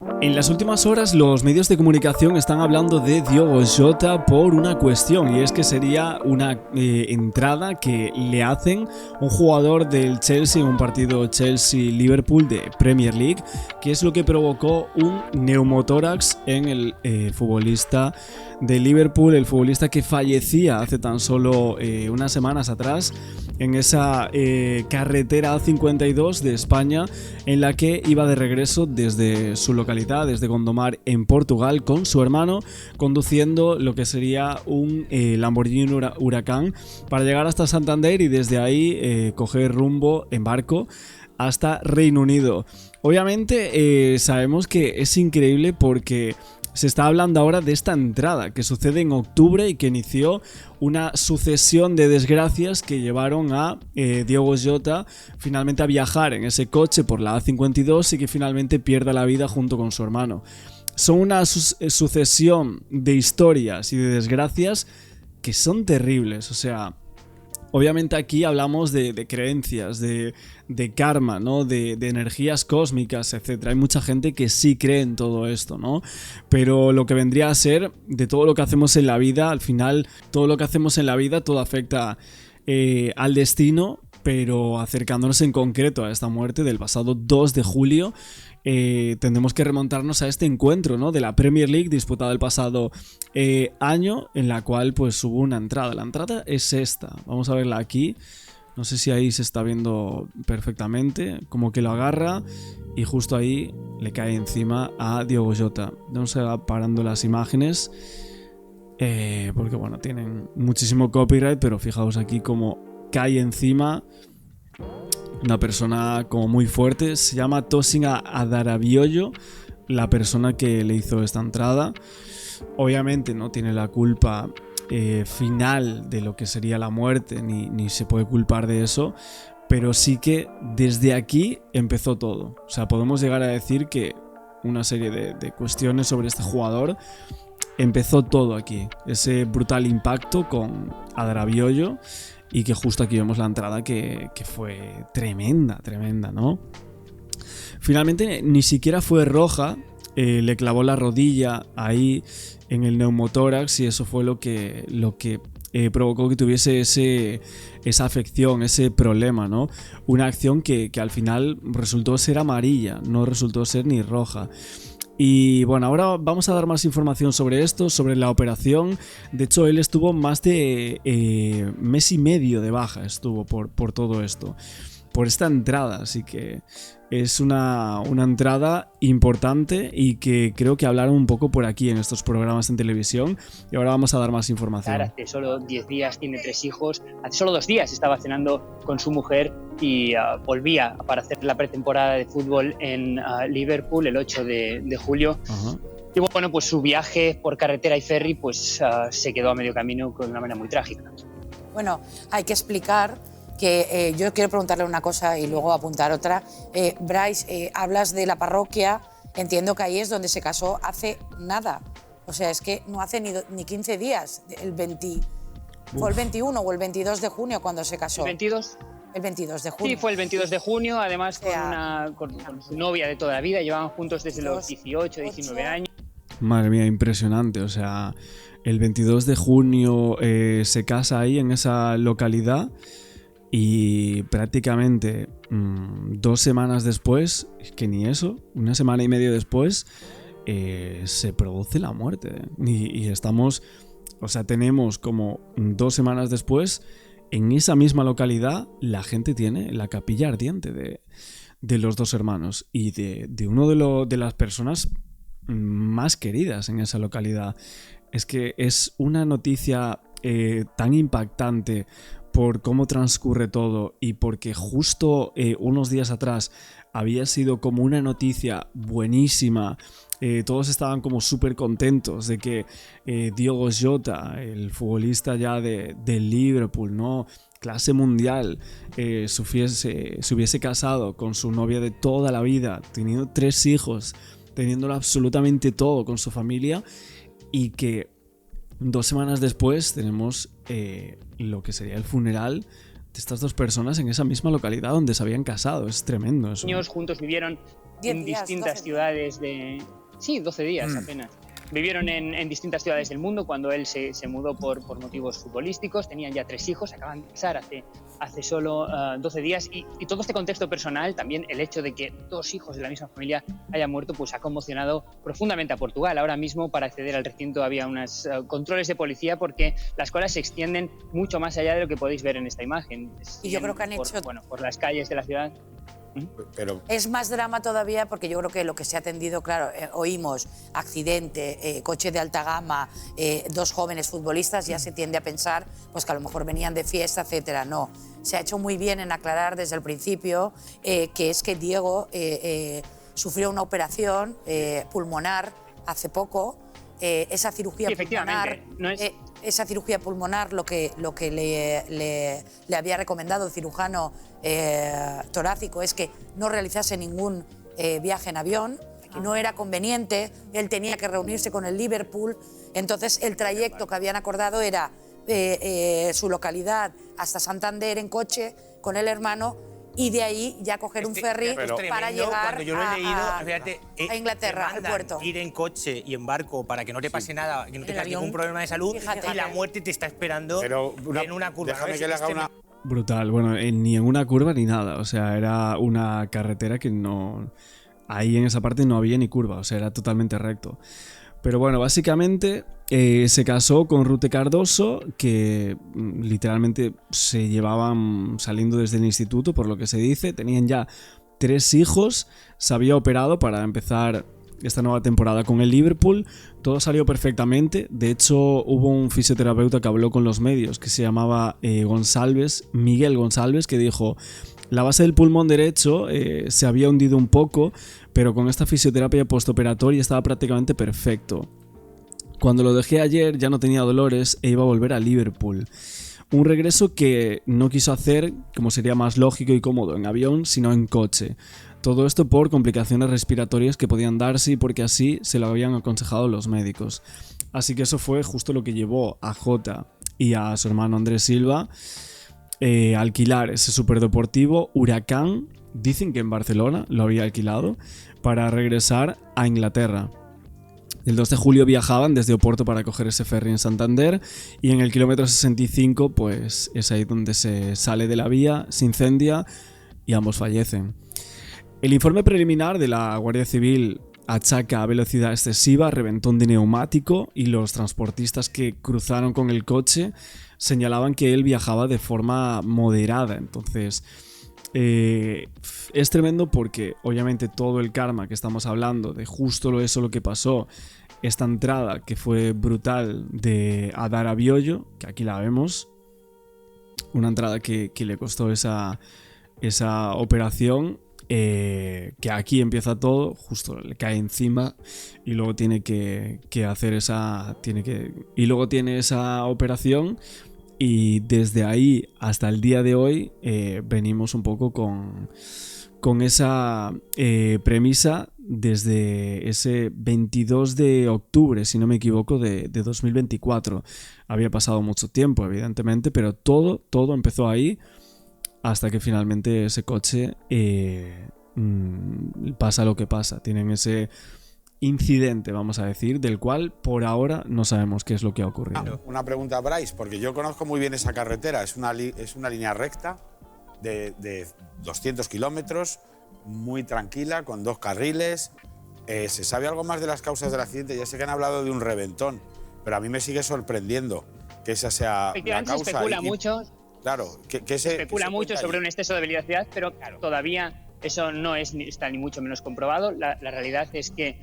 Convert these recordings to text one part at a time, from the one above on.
En las últimas horas los medios de comunicación están hablando de Diogo Jota por una cuestión, y es que sería una entrada que le hacen un jugador del Chelsea en un partido Chelsea-Liverpool de Premier League, que es lo que provocó un neumotórax en el futbolista de Liverpool, el futbolista que fallecía hace tan solo unas semanas atrás en esa carretera A52 de España, en la que iba de regreso desde su localidad, desde Gondomar en Portugal, con su hermano, conduciendo lo que sería un Lamborghini Huracán para llegar hasta Santander y desde ahí coger rumbo en barco hasta Reino Unido. Obviamente sabemos que es increíble porque se está hablando ahora de esta entrada que sucede en octubre y que inició una sucesión de desgracias que llevaron a Diogo Jota finalmente a viajar en ese coche por la A52 y que finalmente pierda la vida junto con su hermano. Son una sucesión de historias y de desgracias que son terribles, o sea... Obviamente aquí hablamos de creencias, de karma, ¿no? De energías cósmicas, etc. Hay mucha gente que sí cree en todo esto, ¿no? Pero lo que vendría a ser de todo lo que hacemos en la vida, al final todo lo que hacemos en la vida, todo afecta al destino, pero acercándonos en concreto a esta muerte del pasado 2 de julio, tendremos que remontarnos a este encuentro, ¿no? De la Premier League disputada el pasado año, en la cual pues hubo una entrada. La entrada es esta, vamos a verla aquí. No sé si ahí se está viendo perfectamente, como que lo agarra y justo ahí le cae encima a Diogo Jota. No se va parando las imágenes porque bueno, tienen muchísimo copyright, pero fijaos aquí como cae encima una persona como muy fuerte. Se llama Tosin Adarabioyo, la persona que le hizo esta entrada. Obviamente no tiene la culpa final de lo que sería la muerte, ni se puede culpar de eso, pero sí que desde aquí empezó todo. O sea, podemos llegar a decir que una serie de cuestiones sobre este jugador empezó todo aquí. Ese brutal impacto con Adarabioyo. Y que justo aquí vemos la entrada que fue tremenda, ¿no? Finalmente ni siquiera fue roja, le clavó la rodilla ahí en el neumotórax y eso fue lo que provocó que tuviese esa afección, ese problema, ¿no? Una acción que al final resultó ser amarilla, no resultó ser ni roja. Y bueno, ahora vamos a dar más información sobre esto, sobre la operación. De hecho, él estuvo más de mes y medio de baja, estuvo por todo esto, por esta entrada. Así que es una entrada importante y que creo que hablaron un poco por aquí en estos programas en televisión. Y ahora vamos a dar más información. Hace solo 10 días tiene 3 hijos. Hace solo 2 días estaba cenando con su mujer y volvía para hacer la pretemporada de fútbol en Liverpool el 8 de julio. Uh-huh. Y bueno, pues su viaje por carretera y ferry pues se quedó a medio camino con una manera muy trágica. Bueno, hay que explicar que yo quiero preguntarle una cosa y luego apuntar otra. Bryce, hablas de la parroquia, entiendo que ahí es donde se casó hace nada. O sea, es que no hace ni 15 días, fue el 21 o el 22 de junio cuando se casó. ¿El 22? El 22 de junio. Sí, fue el 22 de junio, además con su novia de toda la vida, llevaban juntos desde los 18, 19 años. Madre mía, impresionante, o sea, el 22 de junio se casa ahí en esa localidad y prácticamente 2 semanas después, que ni eso, 1 semana y media después, se produce la muerte. Y estamos, o sea, tenemos como 2 semanas después, en esa misma localidad, la gente tiene la capilla ardiente de los 2 hermanos y de uno de las personas más queridas en esa localidad. Es que es una noticia tan impactante por cómo transcurre todo y porque justo unos días atrás había sido como una noticia buenísima. Todos estaban como súper contentos de que Diogo Jota, el futbolista ya del Liverpool, ¿no? Clase mundial, se hubiese casado con su novia de toda la vida, teniendo 3 hijos, teniéndolo absolutamente todo con su familia, y que 2 semanas después tenemos lo que sería el funeral estas dos personas en esa misma localidad donde se habían casado. Es tremendo eso. Años juntos vivieron en distintas ciudades de... Sí, 12 días apenas. Vivieron en distintas ciudades del mundo cuando él se mudó por motivos futbolísticos. Tenían ya 3 hijos, acaban de casar hace solo 12 días. Y todo este contexto personal, también el hecho de que 2 hijos de la misma familia hayan muerto, pues ha conmocionado profundamente a Portugal. Ahora mismo, para acceder al recinto había unos controles de policía porque las colas se extienden mucho más allá de lo que podéis ver en esta imagen. Y yo creo que han hecho... Bueno, por las calles de la ciudad. Pero es más drama todavía porque yo creo que lo que se ha atendido, claro, oímos accidente, coche de alta gama, 2 jóvenes futbolistas, ya se tiende a pensar pues que a lo mejor venían de fiesta, etcétera. No, se ha hecho muy bien en aclarar desde el principio que es que Diego sufrió una operación pulmonar hace poco. Esa cirugía pulmonar, no es... esa cirugía pulmonar, lo que le había recomendado el cirujano torácico es que no realizase ningún viaje en avión, que no era conveniente, él tenía que reunirse con el Liverpool, entonces el trayecto que habían acordado era su localidad hasta Santander en coche con el hermano, y de ahí ya coger un ferry para llegar cuando yo lo he leído, fíjate, a Inglaterra, al puerto. Ir en coche y en barco para que no te pase nada, que no tengas ningún problema de salud, y la muerte te está esperando en una curva. Déjame que le haga una... Brutal, bueno, ni en una curva ni nada, o sea, era una carretera que no... Ahí en esa parte no había ni curva, o sea, era totalmente recto. Pero bueno, básicamente se casó con Rute Cardoso, que literalmente se llevaban saliendo desde el instituto, por lo que se dice. Tenían ya 3 hijos, se había operado para empezar esta nueva temporada con el Liverpool. Todo salió perfectamente. De hecho, hubo un fisioterapeuta que habló con los medios, que se llamaba Miguel González, que dijo: la base del pulmón derecho se había hundido un poco, pero con esta fisioterapia postoperatoria estaba prácticamente perfecto. Cuando lo dejé ayer ya no tenía dolores e iba a volver a Liverpool. Un regreso que no quiso hacer, como sería más lógico y cómodo, en avión, sino en coche. Todo esto por complicaciones respiratorias que podían darse y porque así se lo habían aconsejado los médicos. Así que eso fue justo lo que llevó a Jota y a su hermano Andrés Silva a alquilar ese superdeportivo Huracán, dicen que en Barcelona lo había alquilado, para regresar a Inglaterra. El 2 de julio viajaban desde Oporto para coger ese ferry en Santander, y en el kilómetro 65 pues es ahí donde se sale de la vía, se incendia y ambos fallecen. El informe preliminar de la Guardia Civil achaca a velocidad excesiva, reventón de neumático, y los transportistas que cruzaron con el coche señalaban que él viajaba de forma moderada. Entonces es tremendo porque obviamente todo el karma que estamos hablando de justo lo que pasó, esta entrada que fue brutal de Adara Biollo, que aquí la vemos, una entrada que le costó esa operación, que aquí empieza todo, justo le cae encima y luego tiene que hacer y luego tiene esa operación. Y desde ahí hasta el día de hoy venimos un poco con esa premisa desde ese 22 de octubre, si no me equivoco, de 2024. Había pasado mucho tiempo, evidentemente, pero todo empezó ahí hasta que finalmente ese coche pasa lo que pasa. Tienen ese incidente, vamos a decir, del cual por ahora no sabemos qué es lo que ha ocurrido. Una pregunta a Bryce, porque yo conozco muy bien esa carretera. Es una línea recta de 200 kilómetros, muy tranquila, con 2 carriles. ¿Se sabe algo más de las causas del accidente? Ya sé que han hablado de un reventón, pero a mí me sigue sorprendiendo que esa sea la causa. Se especula mucho. Claro, se especula mucho sobre un exceso de velocidad, pero todavía eso no está ni mucho menos comprobado. La realidad es que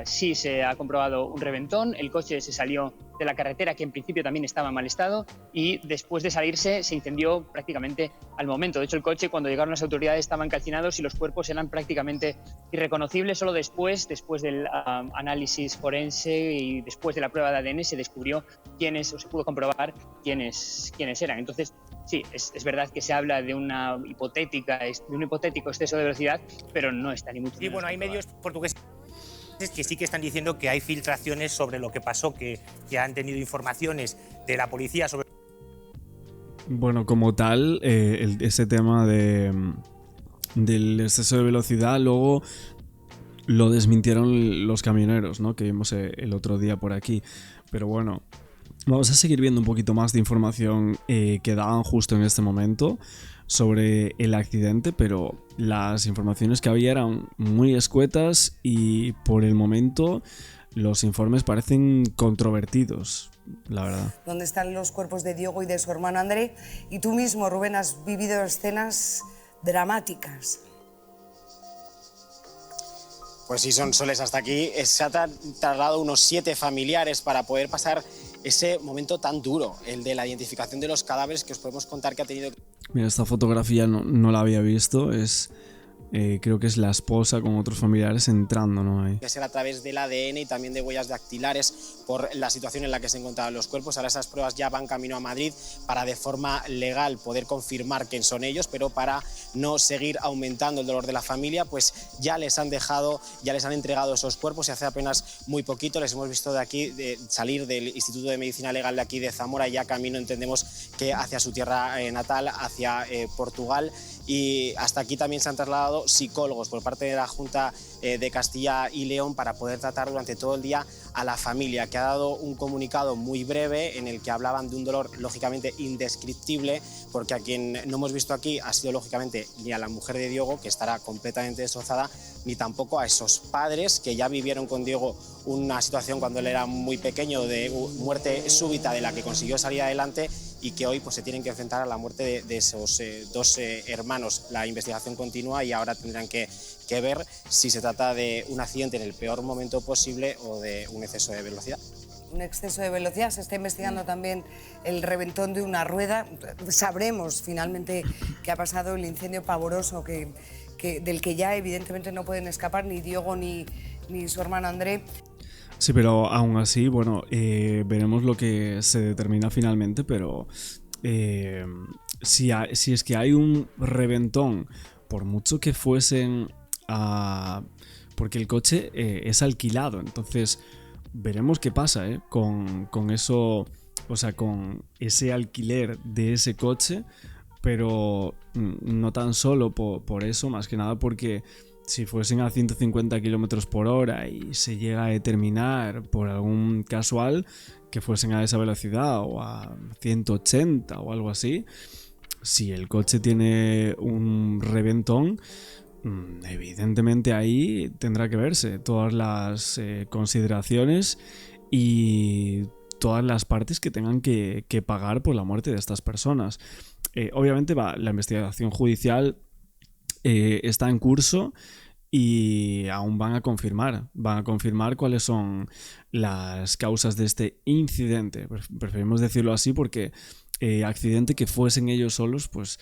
sí se ha comprobado un reventón. El coche se salió de la carretera, que en principio también estaba en mal estado, y después de salirse se incendió prácticamente al momento. De hecho, el coche, cuando llegaron las autoridades, estaban calcinados y los cuerpos eran prácticamente irreconocibles. Solo después del análisis forense y después de la prueba de ADN se descubrió se pudo comprobar quiénes eran. Entonces, sí, es verdad que se habla de un hipotético exceso de velocidad, pero no está ni mucho menos. Y bueno, hay medios portugueses que sí que están diciendo que hay filtraciones sobre lo que pasó, que han tenido informaciones de la policía sobre... Bueno, como tal, ese tema del exceso de velocidad luego lo desmintieron los camioneros, ¿no? Que vimos el otro día por aquí. Pero bueno, vamos a seguir viendo un poquito más de información que daban justo en este momento sobre el accidente, pero las informaciones que había eran muy escuetas y por el momento los informes parecen controvertidos, la verdad. ¿Dónde están los cuerpos de Diogo y de su hermano André? Y tú mismo, Rubén, has vivido escenas dramáticas. Pues sí, Soles, hasta aquí se ha trasladado unos 7 familiares para poder pasar ese momento tan duro, el de la identificación de los cadáveres, que os podemos contar que ha tenido... Mira, esta fotografía no la había visto, creo que es la esposa con otros familiares entrando, ¿no? Ahí. Que ser a través del ADN y también de huellas dactilares por la situación en la que se encontraban los cuerpos. Ahora esas pruebas ya van camino a Madrid para de forma legal poder confirmar quién son ellos, pero para no seguir aumentando el dolor de la familia, pues ya les han entregado esos cuerpos y hace apenas muy poquito les hemos visto de aquí salir del Instituto de Medicina Legal de aquí de Zamora, y ya camino, entendemos que hacia su tierra natal, hacia Portugal. Y hasta aquí también se han trasladado psicólogos por parte de la Junta de Castilla y León para poder tratar durante todo el día a la familia, que ha dado un comunicado muy breve en el que hablaban de un dolor lógicamente indescriptible, porque a quien no hemos visto aquí ha sido lógicamente ni a la mujer de Diogo, que estará completamente destrozada, ni tampoco a esos padres que ya vivieron con Diogo una situación cuando él era muy pequeño de muerte súbita de la que consiguió salir adelante, y que hoy pues se tienen que enfrentar a la muerte de esos 2 hermanos. La investigación continúa y ahora tendrán que ver si se trata de un accidente en el peor momento posible o de un exceso de velocidad. Un exceso de velocidad, se está investigando también el reventón de una rueda. Sabremos finalmente qué ha pasado, el incendio pavoroso del que ya evidentemente no pueden escapar ni Diogo ni su hermano André. Sí, pero aún así, bueno, veremos lo que se determina finalmente, pero si es que hay un reventón, por mucho que fuesen porque el coche es alquilado, entonces veremos qué pasa con eso, o sea, con ese alquiler de ese coche, pero no tan solo por eso, más que nada porque si fuesen a 150 km por hora y se llega a determinar por algún casual que fuesen a esa velocidad o a 180 o algo así, si el coche tiene un reventón, evidentemente ahí tendrá que verse todas las consideraciones y todas las partes que tengan que pagar por la muerte de estas personas. Obviamente la investigación judicial está en curso y aún van a confirmar cuáles son las causas de este incidente. Preferimos decirlo así porque accidente que fuesen ellos solos, pues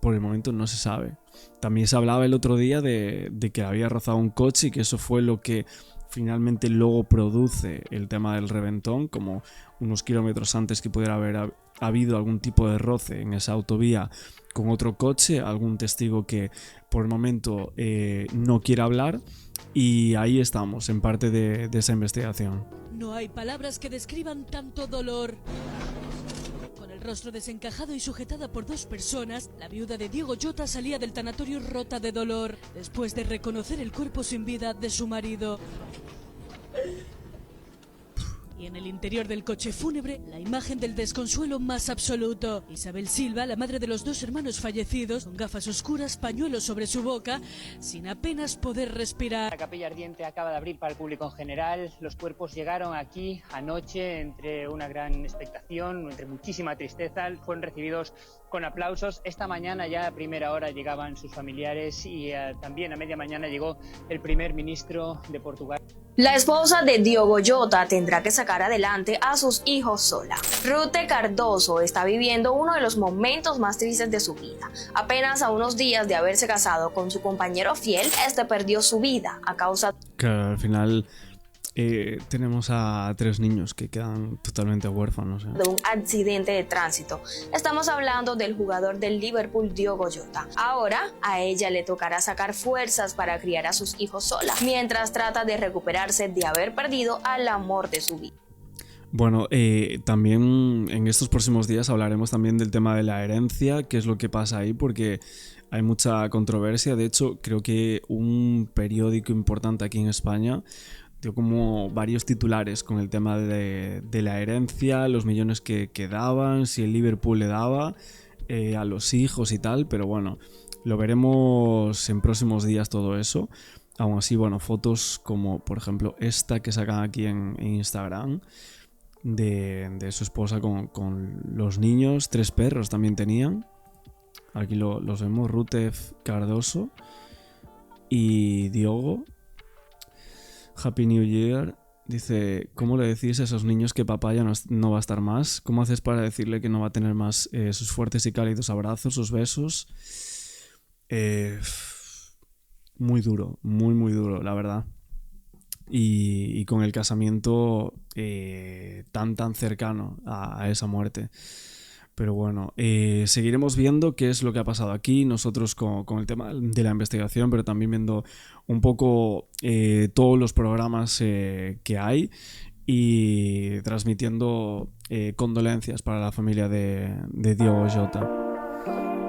por el momento no se sabe. También se hablaba el otro día de que había rozado un coche y que eso fue lo que finalmente luego produce el tema del reventón, como unos kilómetros antes que pudiera haber habido algún tipo de roce en esa autovía con otro coche, algún testigo que por el momento no quiere hablar, y ahí estamos en parte de esa investigación. No hay palabras que describan tanto dolor. Con el rostro desencajado y sujetada por 2 personas, la viuda de Diogo Jota salía del tanatorio rota de dolor, después de reconocer el cuerpo sin vida de su marido. Y en el interior del coche fúnebre, la imagen del desconsuelo más absoluto. Isabel Silva, la madre de los 2 hermanos fallecidos, con gafas oscuras, pañuelos sobre su boca, sin apenas poder respirar. La capilla ardiente acaba de abrir para el público en general. Los cuerpos llegaron aquí anoche entre una gran expectación, entre muchísima tristeza. Fueron recibidos con aplausos. Esta mañana ya a primera hora llegaban sus familiares y también a media mañana llegó el primer ministro de Portugal. La esposa de Diogo Jota tendrá que sacar adelante a sus hijos sola. Rute Cardoso está viviendo uno de los momentos más tristes de su vida. Apenas a unos días de haberse casado con su compañero fiel, este perdió su vida a causa... Claro, al final tenemos a 3 niños que quedan totalmente huérfanos. De un accidente de tránsito. Estamos hablando del jugador del Liverpool, Diogo Jota. Ahora a ella le tocará sacar fuerzas para criar a sus hijos sola, mientras trata de recuperarse de haber perdido al amor de su vida. Bueno, también en estos próximos días hablaremos también del tema de la herencia, qué es lo que pasa ahí, porque hay mucha controversia. De hecho, creo que un periódico importante aquí en España dio como varios titulares con el tema de la herencia, los millones que daban, si el Liverpool le daba a los hijos y tal, pero bueno, lo veremos en próximos días todo eso. Aún así, bueno, fotos como por ejemplo esta que sacan aquí en Instagram de su esposa con los niños, 3 perros también tenían. Aquí los vemos, Rutef Cardoso y Diogo. Happy New Year. Dice, ¿cómo le decís a esos niños que papá ya no va a estar más? ¿Cómo haces para decirle que no va a tener más sus fuertes y cálidos abrazos, sus besos? Muy duro, muy duro, la verdad. Y con el casamiento tan cercano a esa muerte. Pero bueno, seguiremos viendo qué es lo que ha pasado aquí, nosotros con el tema de la investigación, pero también viendo un poco todos los programas que hay y transmitiendo condolencias para la familia de Diogo Jota.